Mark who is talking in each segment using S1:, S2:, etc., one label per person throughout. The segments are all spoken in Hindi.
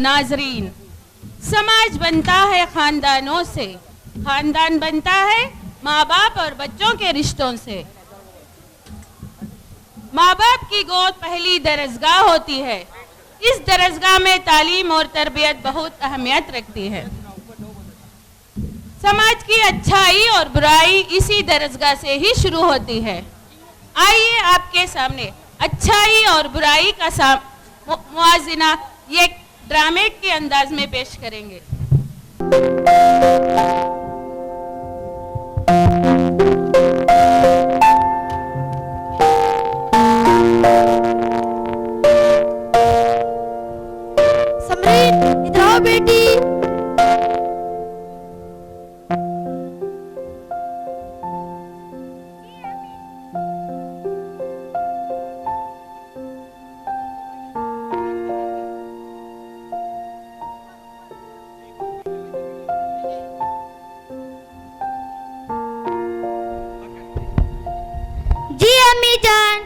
S1: नाजरीन, समाज बनता है खानदानों से, खानदान बनता है माँ बाप और बच्चों के रिश्तों से। माँ बाप की गोद पहली दरसगाह होती है। इस दरसगाह में तालीम और तरबियत बहुत अहमियत रखती है। समाज की अच्छाई और बुराई इसी दरसगाह से ही शुरू होती है। आइए आपके सामने अच्छाई और बुराई का मुआजिना ये ड्रामे के अंदाज में पेश करेंगे।
S2: समरीन, इधर आओ बेटी। जी अम्मी जान।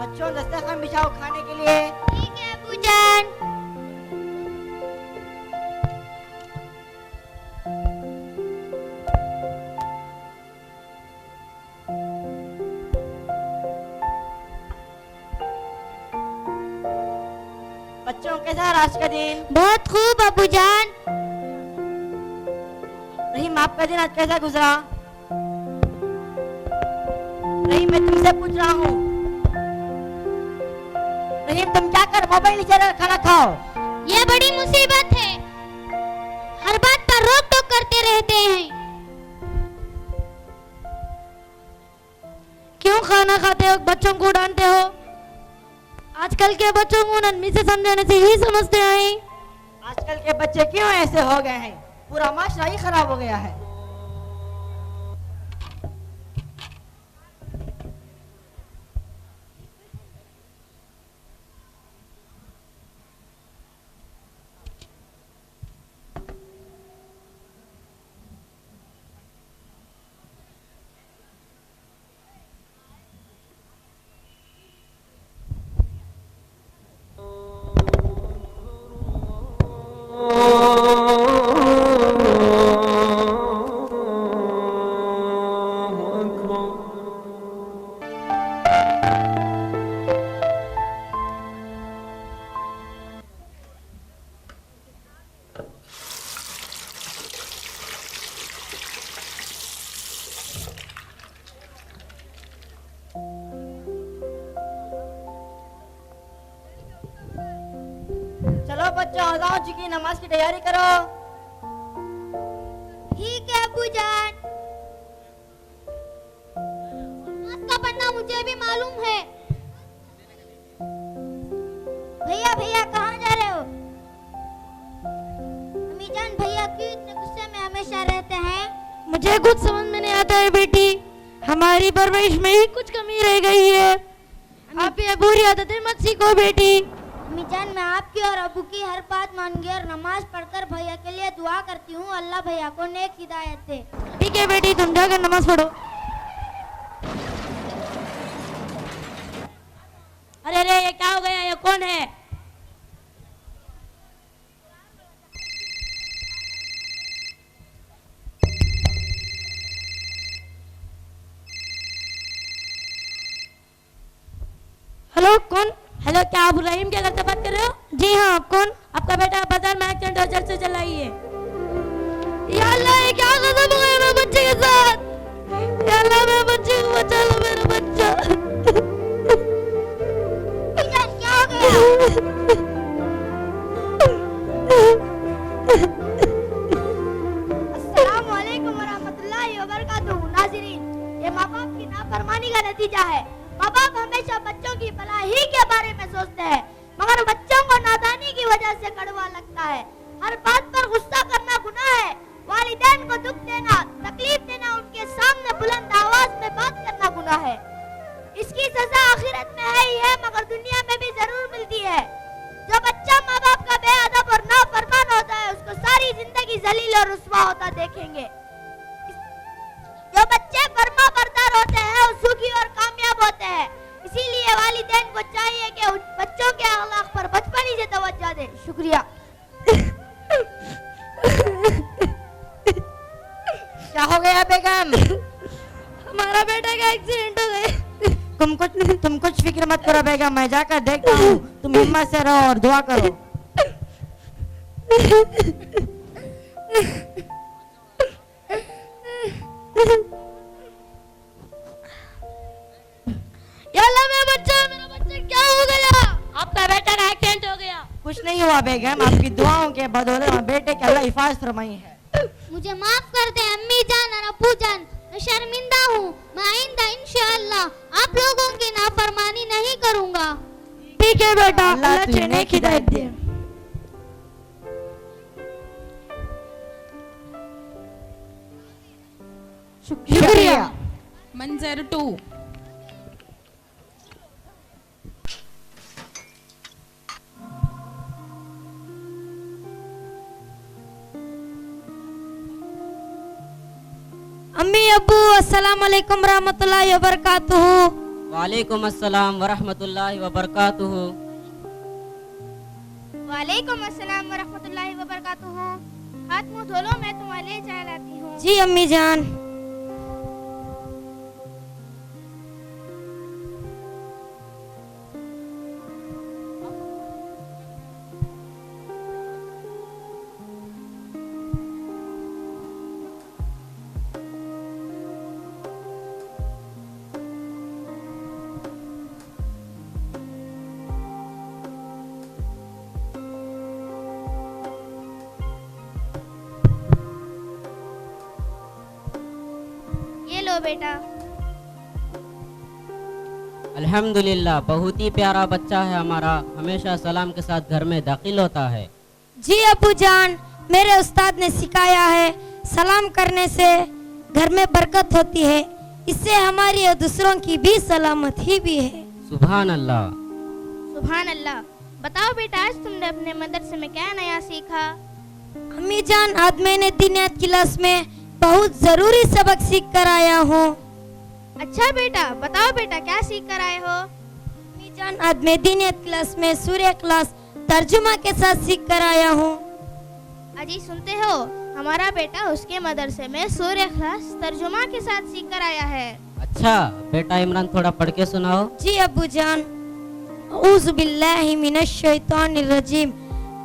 S2: बच्चों, दस्तरखान बिछाओ खाने के लिए। ठीक है अबू जान। बच्चों, कैसा रहा आज का दिन? बहुत खूब अबू जान। रहीम, आपका दिन आज कैसा गुजरा? रहीम, मैं तुमसे पूछ रहा हूँ। रहीम, तुम क्या कर मोबाइल नीचे रख खाना खाओ। ये बड़ी मुसीबत है, हर बात पर रोक टोक करते रहते हैं। क्यों खाना खाते हो बच्चों को डांटते हो? आजकल के बच्चों को नन्ही से समझाने से ही समझते हैं। आजकल के बच्चे क्यों ऐसे हो गए हैं? पूरा माशरा ही खराब हो गया है। चलो बच्चों, अज़ान की नमाज की तैयारी करो। ठीक है अबू जान। नमाज का पढ़ना मुझे भी मालूम है। भैया भैया कहाँ जा रहे हो? अम्मी जान, भैया क्यों इतने गुस्से में हमेशा रहते हैं? मुझे कुछ समझ में नहीं आता है बेटी। हमारी परवरिश में ही कुछ कमी रह गई है। आप ये बुरी आदतें मत सीखो बेटी। अम्मी जान, मैं आपकी और अबू की हर बात मानूंगी और नमाज पढ़कर भैया के लिए दुआ करती हूँ। अल्लाह भैया को नेक हिदायत दे। ठीक है बेटी, तुम जाकर नमाज पढ़ो। अरे अरे, ये क्या हो गया? ये कौन है? हेलो, कौन? हेलो, क्या आप रहीम के घर से बात कर रहे हो? जी हाँ, आप कौन? आपका बेटा बाजार में एक्सीडेंट और चर्च से चला ही है। या अल्लाह, ये क्या गज़ब हो गया मेरे बच्चे के साथ? या अल्लाह, मेरे बच्चे को बचा लो, मेरा बच्चा। क्या हो गया? अस्सलाम वालेकुम वरहमतुल्लाहि वबरकातुहू। नाज़रीन, ये माँ बाप की नाफरमानी का नतीजा है। माँ बाप हमेशा बच्चों की भलाई के बारे में सोचते हैं, मगर बच्चों को नादानी की वजह से होता देखेंगे। जो बच्चे फर्मा बरदार होते हैं वो सुखी और कामयाब होते हैं। इसीलिए वालिदैन को चाहिए कि उन बच्चों के अखलाक पर बचपन ही से तवज्जो दें। शुक्रिया।
S3: क्या हो गया बेगम?
S2: हमारा बेटा का एक्सीडेंट हो गया।
S3: तुम कुछ फिक्र मत करो बेगम, मैं जाकर देखता हूँ। तुम हिम्मत से रहो और दुआ करो।
S2: या अल्लाह मेरा बच्चा क्या हो गया?
S1: आपका बेटा का एक्सीडेंट हो गया।
S3: कुछ नहीं हुआ बेगम, आपकी दुआओं के बदौलत बेटे के अल्लाह हिफाजत फरमाई है।
S2: मुझे माफ कर दे अम्मी जान और अब्बू जान, मैं शर्मिंदा हूँ। मैं आइंदा इंशाअल्लाह आप लोगों की नाफरमानी नहीं करूँगा। ठीक है बेटा,
S3: अल्लाह तुझे नेक हिदायत दे। शुक्रिया।
S1: मंजर 2।
S2: अम्मी अब्बू अस्सलाम वालेकुम रहमतुल्लाहि व बरकातुहू।
S4: वालेकुम अस्सलाम वरहमतुल्लाहि वबरकातुहू।
S2: वालेकुम अस्सलाम व रहमतुल्लाहि व बरकातुहू। हाथ मुंह धो लो, मैं तुम्हारे लिए चाय लाती हूँ। जी अम्मी जान। ये लो बेटा।
S4: अल्हम्दुलिल्लाह, बहुत ही प्यारा बच्चा है हमारा, हमेशा सलाम के साथ घर में दाखिल होता है।
S2: जी अब्बू जान, मेरे उस्ताद ने सिखाया है सलाम करने से घर में बरकत होती है, इससे हमारी और दूसरों की भी सलामती भी है।
S4: सुभान अल्लाह।
S2: सुभान अल्लाह। बताओ बेटा, आज तुमने अपने मदरसे में क्या नया सीखा? अम्मी जान, आज मैंने दीनियत क्लास में बहुत जरूरी सबक सीख कर आया हूँ। अच्छा बेटा, बताओ बेटा क्या सीख कर आए हो? अम्मी जान, आज मैं दीनियत क्लास में सूर्य क्लास तर्जुमा के साथ सीख कर आया हूँ। अजी सुनते हो, हमारा बेटा उसके मदरसे में सूर्य क्लास तर्जुमा के साथ सीख कर आया है।
S4: अच्छा बेटा इमरान, थोड़ा पढ़ के सुनाओ।
S2: जी अब्बू जान। औज़ु बिल्लाहि मिनश शैतानिर रजीम।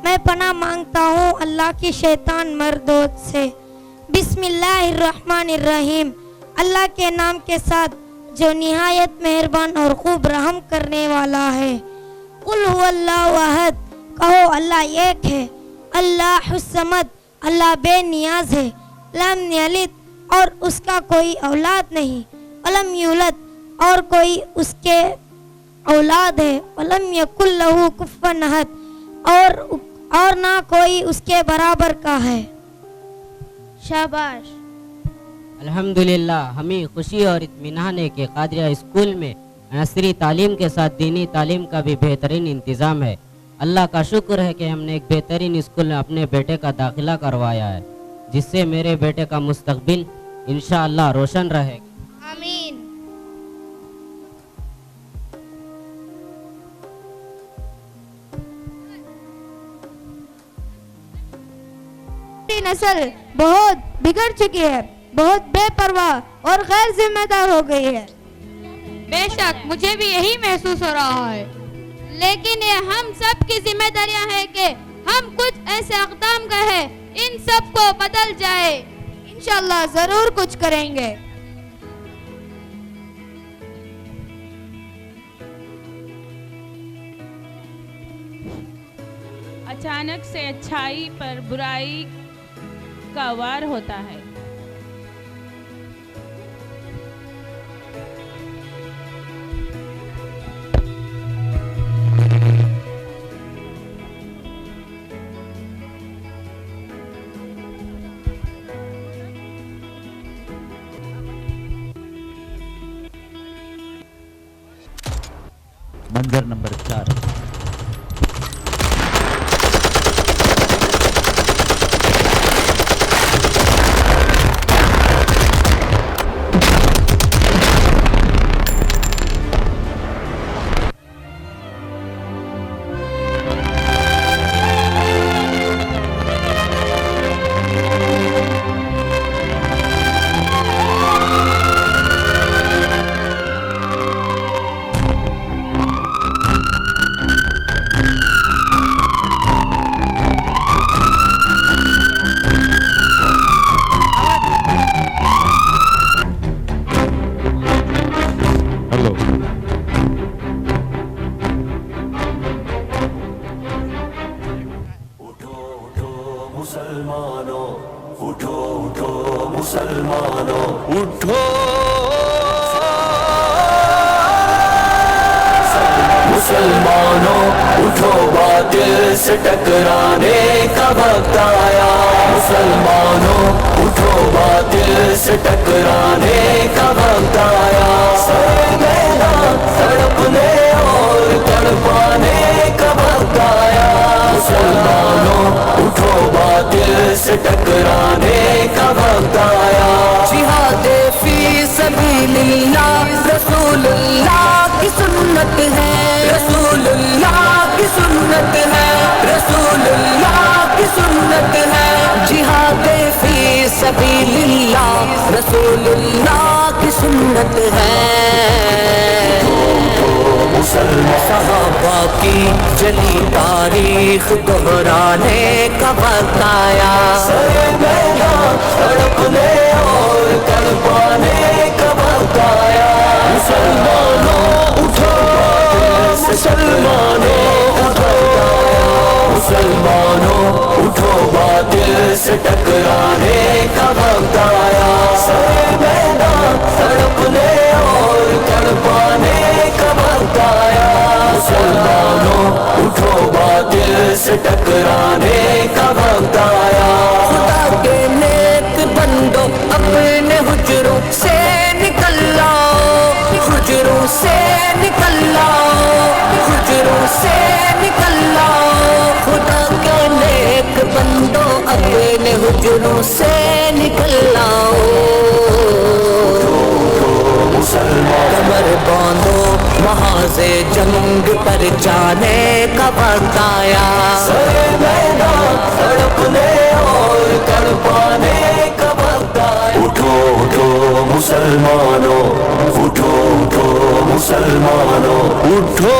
S2: मैं पनाह मांगता हूँ अल्लाह की शैतान मर्दोद से। बिस्मिल्लाहिर्रहमानिर्रहीम। अल्लाह के नाम के साथ जो निहायत मेहरबान और खूब रहम करने वाला है। कुल हुवल्लाहु अहद। कहो अल्लाह एक है। अल्लाहुस समद, अल्लाह बेनियाज है। लम यलिद, और उसका कोई औलाद नहीं। वलम यूलद, और कोई उसके औलाद है। वलम यकुल लहू कुफुवन अहद, और ना कोई उसके बराबर का है। शाबाश।
S4: अल्हम्दुलिल्लाह, हमें खुशी और इत्मीनान है कि कादरिया स्कूल में नसरी तालीम के साथ दीनी तालीम का भी बेहतरीन इंतज़ाम है। अल्लाह का शुक्र है कि हमने एक बेहतरीन स्कूल में अपने बेटे का दाखिला करवाया है, जिससे मेरे बेटे का मुस्तकबिल इंशाअल्लाह रोशन रहेगा।
S2: आमीन। नस्ल बहुत बिगड़ चुकी है, बहुत बेपरवाह और गैर जिम्मेदार हो गई है।
S1: बेशक मुझे भी यही महसूस हो रहा है,
S2: लेकिन ये हम सब की जिम्मेदारियां हैं कि हम कुछ ऐसे अक़दाम करें इन सब को बदल जाए। इंशाअल्लाह जरूर कुछ करेंगे।
S1: अचानक से अच्छाई पर बुराई का वार होता है।
S5: मंजर नंबर 4। मुसलमानों उठो उठो मुसलमानों उठो मुसलमानों उठो बातिल से टकराने का वक्त आया मुसलमानों उठो बातिल से टकराने का वक्त आया तड़पने और तड़पाने का वक्त आया मुसलमानों उठो बातिल से टकराने का वक्त आया जिहादे फी सबीलिल्लाह रसूलुल्लाह की सुन्नत है रसूलुल्लाह की सुन्नत है रसूलुल्लाह की सुन्नत है जिहादे फी सबीलिल्लाह रसूलुल्लाह की सुन्नत है सहाबा की जली तारीख दोहराने का वक्त आया तड़पने और तड़पाने का वक्त आया मुसलमानों उठो मुसलमानों उठो मुसलमानों उठो बातिल से टकराने का वक्त आया तड़पने और तड़पाने का वक्त आया मुसलमानों उठो बातिल से टकराने का वक्त आया खुदा के नेक बंदो अपने हुजरों से निकल लाओ हुजरों से निकल लाओ हुजरों से निकल लाओ खुदा के नेक बंदो अपने हुजरों से निकल लाओ कमर बांधो महाज़े जंग पर जाने का वक्त आया तड़पने और तड़पाने का वक्त आया उठो उठो मुसलमानों उठो उठो मुसलमानों उठो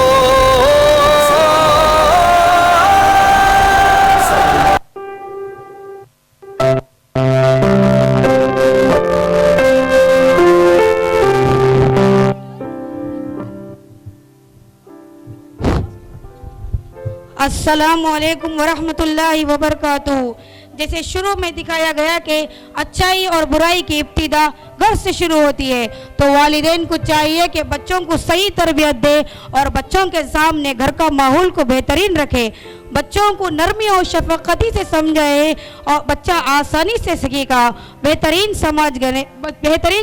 S2: अस्सलामुअलैकुम वरहमतुल्लाहि वबरकातुहू। जैसे शुरू में दिखाया गया कि अच्छाई और बुराई की इब्तिदा घर से शुरू होती है, तो वालिदैन को चाहिए कि बच्चों को सही तरबियत दे और बच्चों के सामने घर का माहौल को बेहतरीन रखे, बच्चों को नरमी और शफकती से समझाए और बच्चा आसानी से सीखेगा, बेहतरीन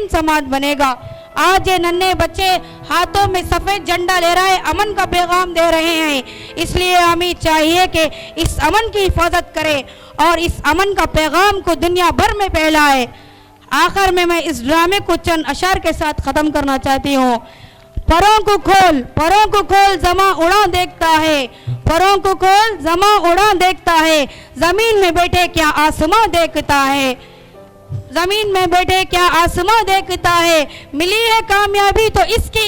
S2: समाज बनेगा। आज ये नन्हे बच्चे हाथों में सफ़ेद झंडा ले रहे अमन का पैगाम दे रहे हैं, इसलिए हमें चाहिए कि इस अमन की हिफाजत करें और इस अमन का पैगाम को दुनिया भर में फैलाए। आखिर में मैं इस ड्रामे को चंद अशार के साथ ख़त्म करना चाहती हूँ। परों को खोल ज़मा उड़ा देखता है, परों को खोल ज़मा उड़ा देखता है, ज़मीन में बैठे क्या आसमां देखता है, ज़मीन में बैठे क्या आसमां देखता है। मिली है कामयाबी तो इसकी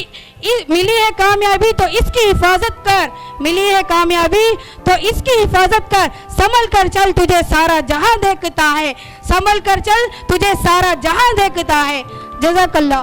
S2: हिफाजत कर, मिली है कामयाबी तो इसकी हिफाजत कर, संभल कर चल तुझे सारा जहां देखता है, संभल कर चल तुझे सारा जहां देखता है। जज़ाकल्लाह।